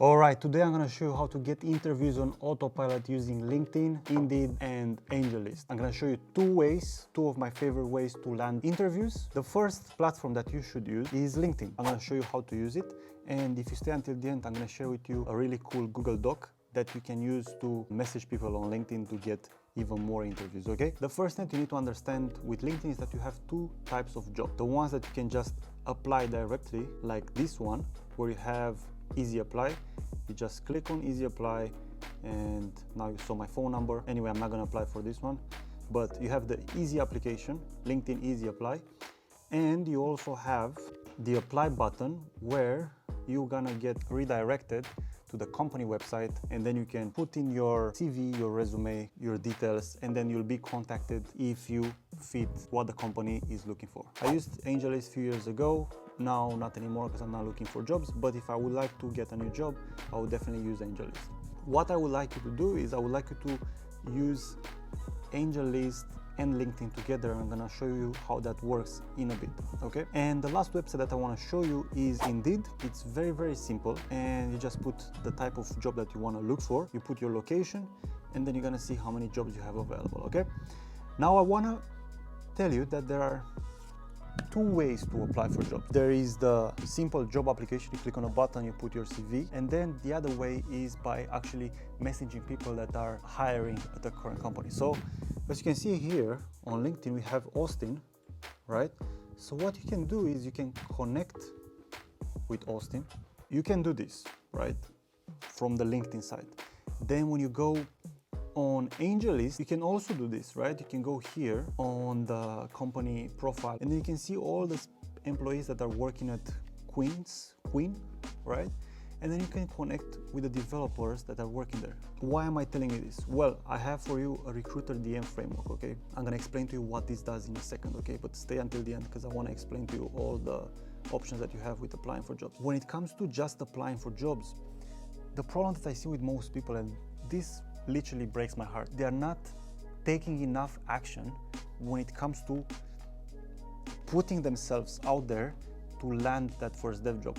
Alright, today I'm going to show you how to get interviews on Autopilot using LinkedIn, Indeed, and AngelList. I'm going to show you two of my favorite ways to land interviews. The first platform that you should use is LinkedIn. I'm going to show you how to use it, and if you stay until the end, I'm going to share with you a really cool Google Doc that you can use to message people on LinkedIn to get even more interviews, okay? The first thing you need to understand with LinkedIn is that you have two types of jobs. The ones that you can just apply directly, like this one, where you have easy apply. You just click on easy apply, and now you saw my phone number. Anyway, I'm not gonna apply for this one, but you have the easy application, LinkedIn easy apply, and you also have the apply button where you're gonna get redirected to the company website, and then you can put in your CV, your resume, your details, and then you'll be contacted if you fit what the company is looking for. I used AngelList a few years ago. Now not anymore because I'm not looking for jobs, but if I would like to get a new job, I would definitely use AngelList. What I would like you to do is I would like you to use AngelList and LinkedIn together. I'm gonna show you how that works in a bit, okay? And the last website that I wanna show you is Indeed. It's very, very simple, and you just put the type of job that you wanna look for, you put your location, and then you're gonna see how many jobs you have available, okay? Now I wanna tell you that there are two ways to apply for jobs. There is the simple job application. You click on a button, you put your CV, and then the other way is by actually messaging people that are hiring at the current company. So as you can see here on LinkedIn, we have Austin, right? So what you can do is you can connect with Austin. You can do this, right, from the LinkedIn side. Then when you go on AngelList, you can also do this, right? You can go here on the company profile, and then you can see all the employees that are working at Queen, right? And then you can connect with the developers that are working there. Why am I telling you this? Well, I have for you a recruiter DM framework, okay? I'm gonna explain to you what this does in a second, okay? But stay until the end because I wanna explain to you all the options that you have with applying for jobs. When it comes to just applying for jobs, the problem that I see with most people, and this literally breaks my heart, they are not taking enough action when it comes to putting themselves out there to land that first dev job.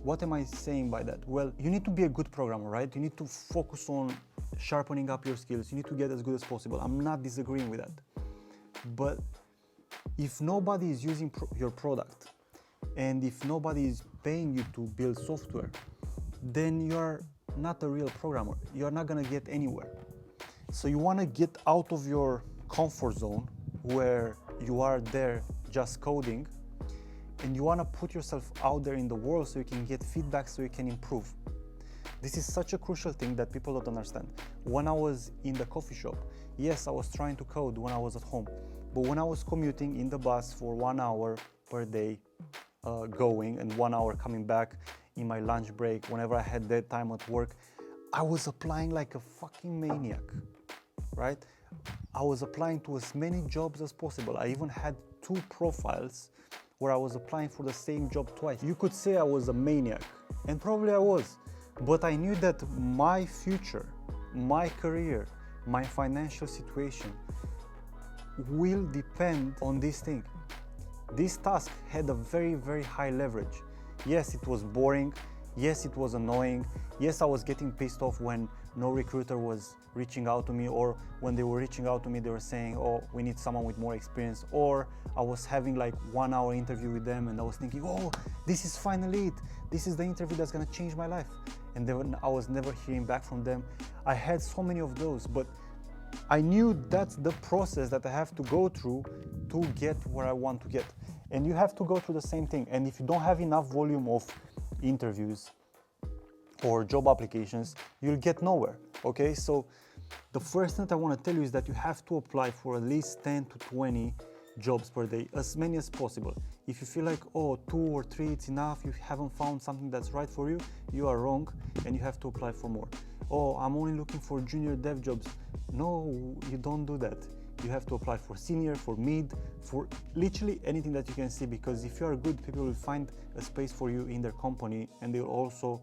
What am I saying by that? Well, you need to be a good programmer, right? You need to focus on sharpening up your skills. You need to get as good as possible. I'm not disagreeing with that. But if nobody is using your product, and if nobody is paying you to build software, then you're not a real programmer. You're not gonna get anywhere. So you wanna get out of your comfort zone where you are there just coding, and you wanna put yourself out there in the world so you can get feedback, so you can improve. This is such a crucial thing that people don't understand. When I was in the coffee shop, yes, I was trying to code when I was at home, but when I was commuting in the bus for 1 hour per day, going, and 1 hour coming back in my lunch break, whenever I had dead time at work, I was applying like a fucking maniac, right? I was applying to as many jobs as possible. I even had 2 profiles where I was applying for the same job twice. You could say I was a maniac, and probably I was, but I knew that my future, my career, my financial situation will depend on this thing. This task had a very, very high leverage. Yes, it was boring. Yes, it was annoying. Yes, I was getting pissed off when no recruiter was reaching out to me, or when they were reaching out to me, they were saying, oh, we need someone with more experience. Or I was having like 1 hour interview with them, and I was thinking, oh, this is finally it. This is the interview that's gonna change my life. And then I was never hearing back from them. I had so many of those, but I knew that's the process that I have to go through to get where I want to get. And you have to go through the same thing. And if you don't have enough volume of interviews or job applications, you'll get nowhere, okay? So the first thing that I want to tell you is that you have to apply for at least 10 to 20 jobs per day, as many as possible. If you feel like, oh, 2 or 3 it's enough, you haven't found something that's right for you, you are wrong, and you have to apply for more. Oh, I'm only looking for junior dev jobs. No, you don't do that. You have to apply for senior, for mid, for literally anything that you can see, because if you are good, people will find a space for you in their company, and they'll also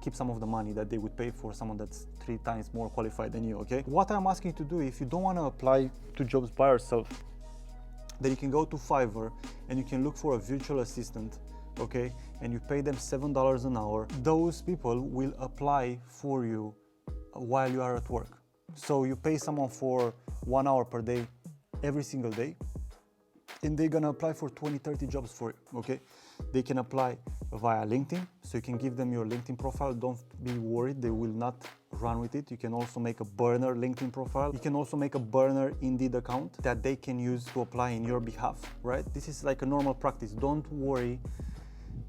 keep some of the money that they would pay for someone that's 3 times more qualified than you, okay? What I'm asking you to do, if you don't want to apply to jobs by yourself, then you can go to Fiverr and you can look for a virtual assistant okay, and you pay them $7 an hour, those people will apply for you while you are at work. So you pay someone for 1 hour per day, every single day, and they're gonna apply for 20, 30 jobs for you, okay? They can apply via LinkedIn, so you can give them your LinkedIn profile. Don't be worried, they will not run with it. You can also make a burner LinkedIn profile. You can also make a burner Indeed account that they can use to apply in your behalf, right? This is like a normal practice. Don't worry,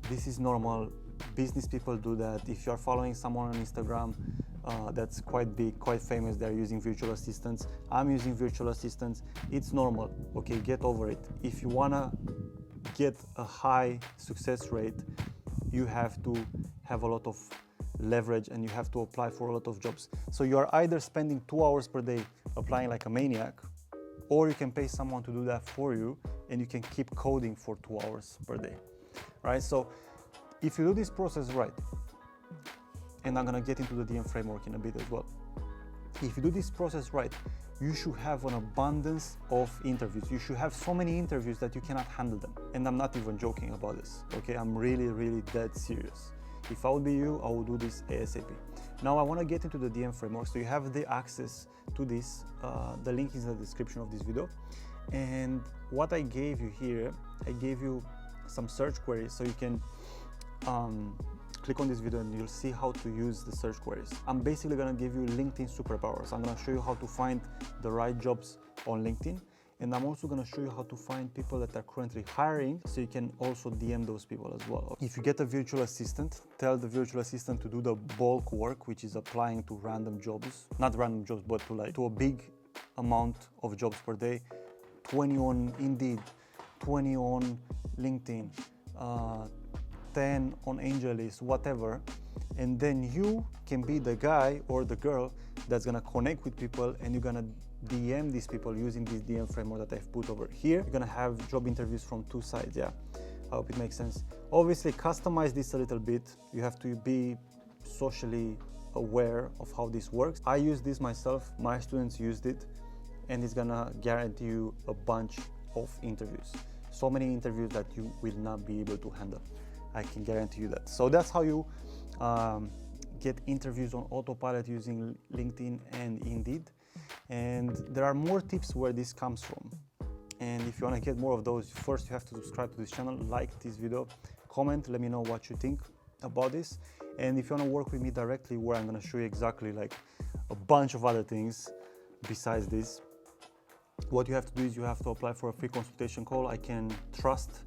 this is normal. Business people do that. If you're following someone on Instagram that's quite big, quite famous, they're using virtual assistants. I'm using virtual assistants. It's normal, okay? Get over it. If you wanna get a high success rate, you have to have a lot of leverage and you have to apply for a lot of jobs. So you are either spending 2 hours per day applying like a maniac, or you can pay someone to do that for you and you can keep coding for 2 hours per day, right? So if you do this process right, and I'm gonna get into the DM framework in a bit as well. If you do this process right, you should have an abundance of interviews. You should have so many interviews that you cannot handle them. And I'm not even joking about this, okay? I'm really, really dead serious. If I would be you, I would do this ASAP. Now I wanna get into the DM framework, so you have the access to this. The link is in the description of this video. And what I gave you here, I gave you some search queries, so you can click on this video and you'll see how to use the search queries. I'm basically gonna give you LinkedIn superpowers. I'm gonna show you how to find the right jobs on LinkedIn. And I'm also gonna show you how to find people that are currently hiring, so you can also DM those people as well. If you get a virtual assistant, tell the virtual assistant to do the bulk work, which is applying to random jobs, not random jobs, but to a big amount of jobs per day, 20 on Indeed, 20 on LinkedIn, 10 on AngelList, whatever, and then you can be the guy or the girl that's gonna connect with people and you're gonna DM these people using this DM framework that I've put over here. You're gonna have job interviews from two sides, yeah. I hope it makes sense. Obviously, customize this a little bit. You have to be socially aware of how this works. I use this myself, my students used it, and it's gonna guarantee you a bunch of interviews. So many interviews that you will not be able to handle. I can guarantee you that. So that's how you get interviews on Autopilot using LinkedIn and Indeed. And there are more tips where this comes from. And if you want to get more of those, first you have to subscribe to this channel, like this video, comment, let me know what you think about this. And if you want to work with me directly, where I'm going to show you exactly like a bunch of other things besides this, what you have to do is you have to apply for a free consultation call. I can trust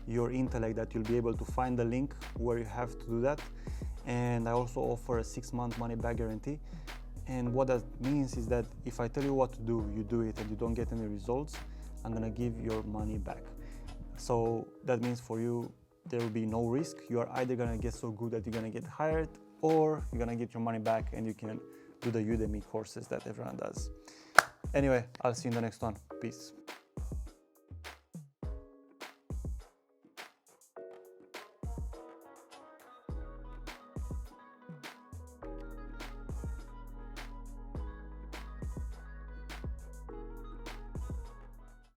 your intellect that you'll be able to find the link where you have to do that. And I also offer a 6-month money back guarantee. And what that means is that if I tell you what to do, you do it and you don't get any results, I'm gonna give your money back. So that means for you, there will be no risk. You are either gonna get so good that you're gonna get hired, or you're gonna get your money back and you can do the Udemy courses that everyone does. Anyway, I'll see you in the next one. Peace.